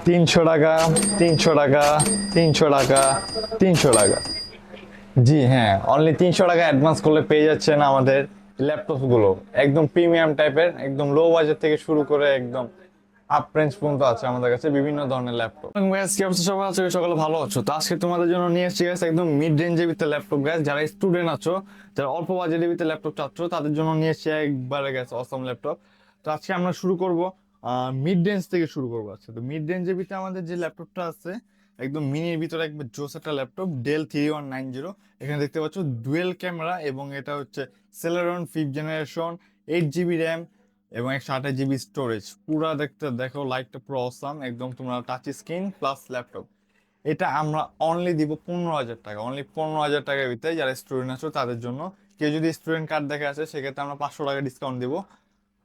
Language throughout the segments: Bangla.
300 টাকা, 300 টাকা, 300 টাকা, 300 টাকা। জি হ্যাঁ, অনলি 300 টাকা অ্যাডভান্স করলে পেয়ে যাচ্ছেন আমাদের ল্যাপটপ গুলো। একদম প্রিমিয়াম টাইপের, একদম লো বাজেট থেকে শুরু করে একদম আপ রেঞ্জ পর্যন্ত আছে আমাদের কাছে বিভিন্ন ধরনের ল্যাপটপ। কি অবস্থা সবাই? আজকে সকালে ভালো আছো? তো আজকে তোমাদের জন্য নিয়ে এসেছি guys একদম মিড রেঞ্জের ভিতরে ল্যাপটপ গাইস। যারা স্টুডেন্ট আছো, যারা অল্প বাজেটের ভিতরে ল্যাপটপ চাচ্ছ, তাদের জন্য নিয়ে এসেছি একবারে গাইস অসম ল্যাপটপ। তো আজকে আমরা শুরু করব মিড রেঞ্জ থেকে শুরু করবো আজকে। তো মিড রেঞ্জের ভিতরে আমাদের যে ল্যাপটপটা আছে একদম মিনির ভিতরে একবার জোস একটা ল্যাপটপ, ডেল 3190। এখানে দেখতে পাচ্ছ ডুয়েল ক্যামেরা এবং এটা হচ্ছে Celeron 5th generation, 8 GB RAM এবং 128 জিবি স্টোরেজ। পুরা দেখতে দেখো লাইটটা পুরো অসাম, একদম তোমরা টাচ স্ক্রিন প্লাস ল্যাপটপ। এটা আমরা অনলি দিব 15,000 টাকা, অনলি 15,000 টাকার ভিতরে। যারা স্টুডেন্ট আছো তাদের জন্য, কেউ যদি স্টুডেন্ট কার্ড দেখে আসে সেক্ষেত্রে আমরা 500 টাকা ডিসকাউন্ট দিব,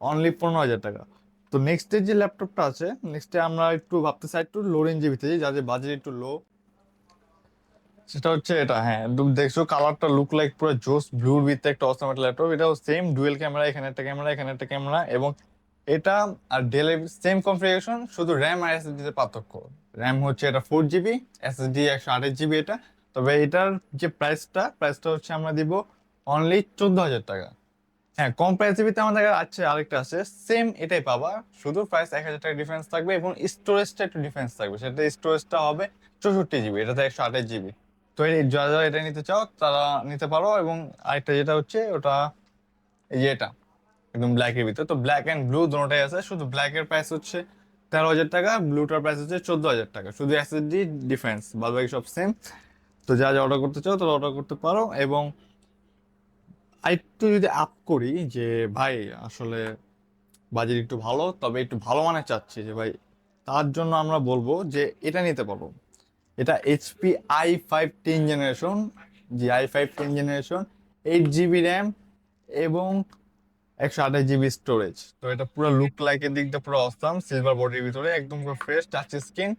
অনলি 15,000 টাকা। তো নেক্সটে যে ল্যাপটপটা আছে, নেক্সটে আমরা একটু ভাবতে চাই একটু লো রেঞ্জের ভিতরে, যাদের বাজেট একটু লো, সেটা হচ্ছে এটা। হ্যাঁ, দেখছো কালারটা লুক লাইক পুরো জোস ব্লুর ভিতরে একটা অসাম একটা ল্যাপটপ। এটাও সেম ডুয়েল ক্যামেরা, এখানে একটা ক্যামেরা, এখানে একটা ক্যামেরা এবং এটা আর ডেলের সেম কনফিগারেশন, শুধু র্যাম আর এসএসডি তে পার্থক্য। র্যাম হচ্ছে এটা 4 জিবি, এসএসডি 128 জিবি এটা। তবে এটার যে প্রাইসটা হচ্ছে আমরা দিব অনলি 14,000 টাকা। হ্যাঁ, কম প্রাইসের ভিতরে আমাদের আছে আরেকটা আছে, সেম এটাই পাবা, শুধু প্রাইস 1,000 টাকা ডিফারেন্স থাকবে এবং স্টোরেজটা একটু ডিফারেন্স থাকবে। সেটা স্টোরেজটা হবে 64 জিবি, এটাতে 128 জিবি। তো যারা যারা এটা নিতে চাও তারা নিতে পারো। এবং আরেকটা যেটা হচ্ছে ওটা এই যে এটা একদম ব্ল্যাকের ভিতরে, তো ব্ল্যাক অ্যান্ড ব্লু দুটোটাই আছে। শুধু ব্ল্যাকের প্রাইস হচ্ছে 13,000 টাকা, ব্লুটার প্রাইস হচ্ছে 14,000 টাকা, শুধু এসএসডি ডিফারেন্স, বাদ বাকি সব সেম। তো যা যা অর্ডার করতে চাও তারা অর্ডার করতে পারো। এবং আরেকটু যদি আপ করি যে ভাই আসলে বাজেট একটু ভালো, তবে একটু ভালো মানের চাচ্ছি যে ভাই, তার জন্য আমরা বলবো যে এটা নিতে পারো। এটা এইচপি i5 10th জেনারেশন, জি i5 10th generation, 8 GB RAM এবং 128 জিবি স্টোরেজ। তো এটা পুরো লুক লাইকের দিক দিয়ে পুরো অসাম, সিলভার বডির ভিতরে একদম পুরো ফ্রেশ টাচ স্ক্রিন।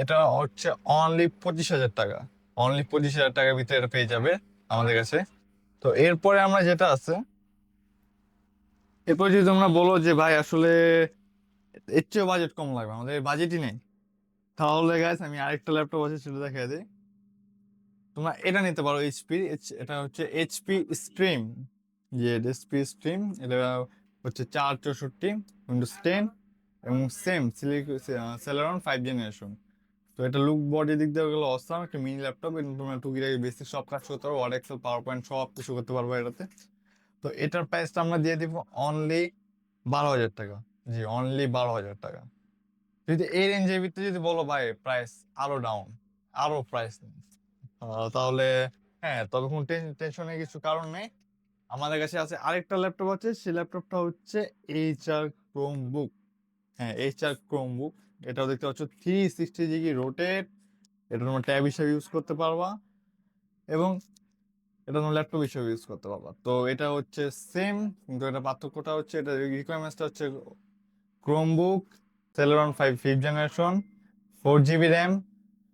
এটা হচ্ছে অনলি 25,000 টাকা, অনলি 25,000 টাকার ভিতরে এটা পেয়ে যাবে আমাদের কাছে। তো এরপরে আমরা যেটা আছে, এরপর যদি তোমরা বলো যে ভাই আসলে এর চেয়েও বাজেট কম লাগবে, আমাদের বাজেটই নেই, তাহলে গাইস আমি আরেকটা ল্যাপটপ আছে সেটা দেখা দিই। তোমরা এটা নিতে পারো এইচপি, এটা হচ্ছে এইচপি স্ট্রিম, যে এইচপি স্ট্রিম। এটা হচ্ছে 464, উইন্ডোজ 10 এবং সেম সেলেরন 5th জেনারেশন। তো এটা লুক বডি দিক দিয়ে গেলো অসাম, একটা মিনি ল্যাপটপ। তোমরা টুকিটাকি বেসিক সব কাজ করতে পারো, ওয়ার্ড এক্সেল পাওয়ার পয়েন্ট সব কিছু করতে পারবো এটাতে। তো এটার প্রাইসটা আমরা দিয়ে দিব অনলি 12,000 টাকা। জি অনলি 12,000 টাকা। যদি এই রেঞ্জের ভিতরে যদি বলো ভাই প্রাইস আরো ডাউন, আরো প্রাইস তাহলে হ্যাঁ, তবে কোনো টেনশনের কিছু কারণ নেই। আমাদের কাছে আছে আরেকটা ল্যাপটপ আছে, সেই ল্যাপটপটা হচ্ছে এইচআর ক্রোমবুক। হ্যাঁ, এইচআর ক্রোমবুক। এটাও দেখতে পাচ্ছ 360 ডিগ্রি রোটেট। এটা তোমার ট্যাব হিসেবে ইউজ করতে পারবা এবং এটা তোমার ল্যাপটপ হিসেবে ইউজ করতে পারবা। তো এটা হচ্ছে সেম, কিন্তু এটা পার্থক্যটা হচ্ছে এটা রিকোয়ারমেন্টসটা হচ্ছে Chromebook, Celeron 5th generation, 4 GB RAM,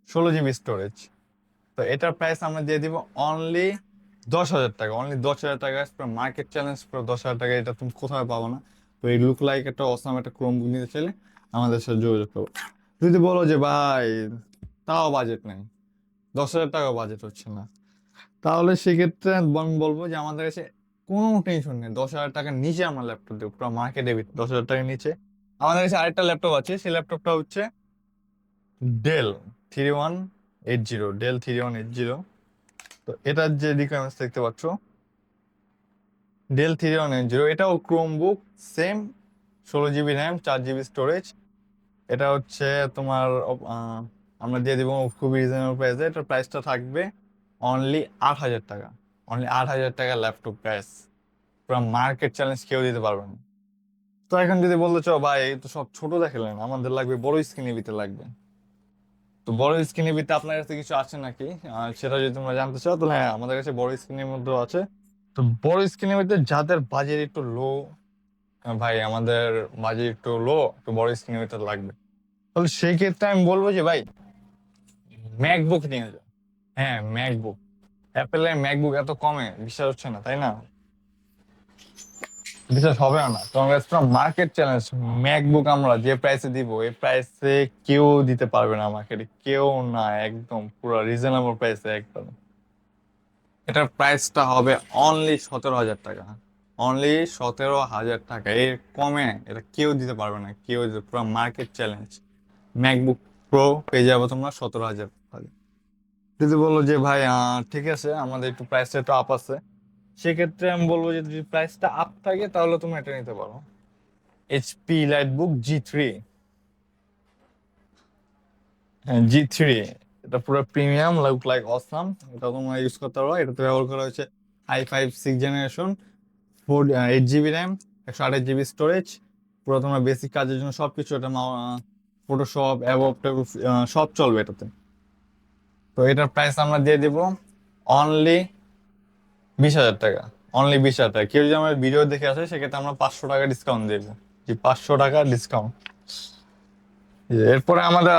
16 GB storage. তো এটার প্রাইস আমরা দিয়ে দিব অনলি 10,000 টাকা, অনলি 10,000 টাকা। মার্কেট চ্যালেঞ্জ পুরো 10,000 টাকা, এটা তুমি কোথাও পাবো না। তো এই লুক লাইক একটা অসাম একটা ক্রোমবুক নিতে চাইলে আমাদের সাথে যোগাযোগ করো। যদি বলো যে ভাই তাও বাজেট নেই, 10,000 টাকা বাজেট হচ্ছে না, তাহলে সেক্ষেত্রে আমি বলবো যে আমাদের কাছে কোনো টেনশন নেই, 10,000 টাকার নিচে আমরা ল্যাপটপ দেবো পুরো মার্কেটে। 10,000 টাকার নিচে আমাদের কাছে আরেকটা ল্যাপটপ আছে, সেই ল্যাপটপটা হচ্ছে ডেল 3180, ডেল 3180। তো এটার যে রিকোয়ারমেন্টস দেখতে পাচ্ছ, ডেল 3180, এটাও Chromebook, same 16 GB RAM, 4 GB storage. এটা হচ্ছে তোমার আমরা দিয়ে দিব খুবই রিজনেবল প্রাইসে। এটার প্রাইসটা থাকবে অনলি 8,000 টাকা, অনলি 8,000 টাকা ল্যাপটপ প্রাইস। পুরো মার্কেট চ্যালেঞ্জ কেউ দিতে পারবে না। তো এখন যদি বলতে চাও ভাই এই তো সব ছোট দেখালেন, আমাদের লাগবে বড় স্ক্রিনের ভিতরে লাগবে, তো বড় স্ক্রিনের ভিতরে আপনার কাছে কিছু আছে নাকি সেটা যদি তোমরা জানতে চাও, তাহলে হ্যাঁ আমাদের কাছে বড় স্ক্রিনের মধ্যেও আছে। তো বড় স্ক্রিনের মধ্যে যাদের বাজেট একটু লো, ভাই আমাদের বাজেট একটু লো, একটু বড় স্ক্রিনের ভিতরে লাগবে, তাহলে সেই ক্ষেত্রে আমি বলবো যে ভাই ম্যাকবুক নিয়ে যাও। হ্যাঁ ম্যাকবুক, অ্যাপেলের ম্যাকবুক এত কমে বিশ্বাস হচ্ছে না, তাই না? বিশ্বাস হবে না, তোমার কাছে মার্কেট চ্যালেঞ্জ। ম্যাকবুক আমরা যে প্রাইসে দিব এই প্রাইসে কেউ দিতে পারবে না মার্কেটে, কেউ না, একদম পুরো রিজনেবল প্রাইসে একদম। এটার প্রাইসটা হবে অনলি 17,000 টাকা। অনলি 17,000 টাকা, এর কমে এটা কেউ দিতে পারবে না, কেউ দিতে, পুরো মার্কেট চ্যালেঞ্জ। ম্যাকবুক প্রো পেয়ে যাবো তোমরা 17,000 টাকা। যদি বলো যে ভাই ঠিক আছে আমাদের একটু প্রাইসটা একটু আপ আছে, সেক্ষেত্রে আমি বলবো যে যদি প্রাইসটা আপ থাকে তাহলে তুমি এটা নিতে পারো, এইচপি লাইটবুক জি3। হ্যাঁ, জি3, এটা পুরো প্রিমিয়াম, লুক লাইক অসাম। এটা তোমরা ইউজ করতে পারো। এটাতে ব্যবহার করা হয়েছে i5 6th generation, 8 GB RAM, 128 GB storage. পুরো তোমার বেসিক কাজের জন্য সবকিছু, এটা ফটোশপ, অ্যাডোব সব চলবে এটাতে। তো এটার প্রাইস আমরা দিয়ে দিব অনলি 20,000 টাকা। অনলি 20,000 টাকা। কেউ যদি আমার ভিডিও দেখে আসে সেক্ষেত্রে আমরা 500 টাকা ডিসকাউন্ট দেবো। জি, 500 টাকা ডিসকাউন্ট। এরপরে আমাদের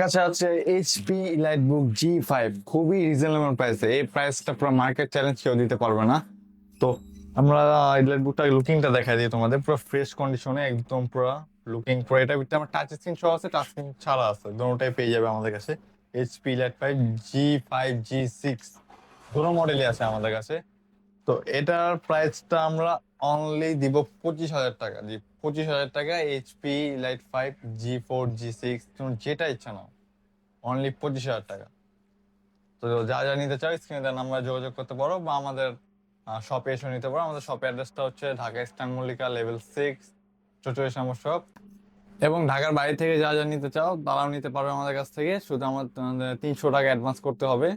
কাছে আছে এইচপি লাইটবুক জি5, খুবই রিজনেবল প্রাইসে। এই প্রাইসটা পুরো মার্কেট চ্যালেঞ্জ কেউ দিতে পারবে না। তো আমরা এই লাইটবুকটা লুকিংটা দেখাই দিই তোমাদের, পুরো ফ্রেশ কন্ডিশনে একদম পুরো লুকিং। পুরো এটা ভিতরে আমার টাচ স্ক্রিন সহ আছে, টাচ স্ক্রিন ছাড়া আছে, দুটোটাই পেয়ে যাবে আমাদের কাছে। এইচপি লাইট 5 জি5 জি6 দুটো মডেলই আছে আমাদের কাছে। তো এটার প্রাইসটা আমরা অনলি দিব 25,000 টাকা। জি, 25,000 টাকা। এইচপি লাইট 5 জি4 জি6, তুমি যেটা ইচ্ছা নাও, অনলি 25,000 টাকা। তো যা যা নিতে চাও স্ক্রিনে দেওয়া নাম্বার যোগাযোগ করতে পারো, বা আমাদের শপে এসে নিতে পারো। আমাদের শপের অ্যাড্রেসটা হচ্ছে ঢাকা ইস্টার্ন মল্লিকা লেভেল 6, 44 নম্বর শপ। এবং ঢাকার বাইরে থেকে যা যা নিতে চাও তারাও নিতে পারবে আমাদের কাছ থেকে, শুধু আমাদের 300 টাকা অ্যাডভান্স করতে হবে।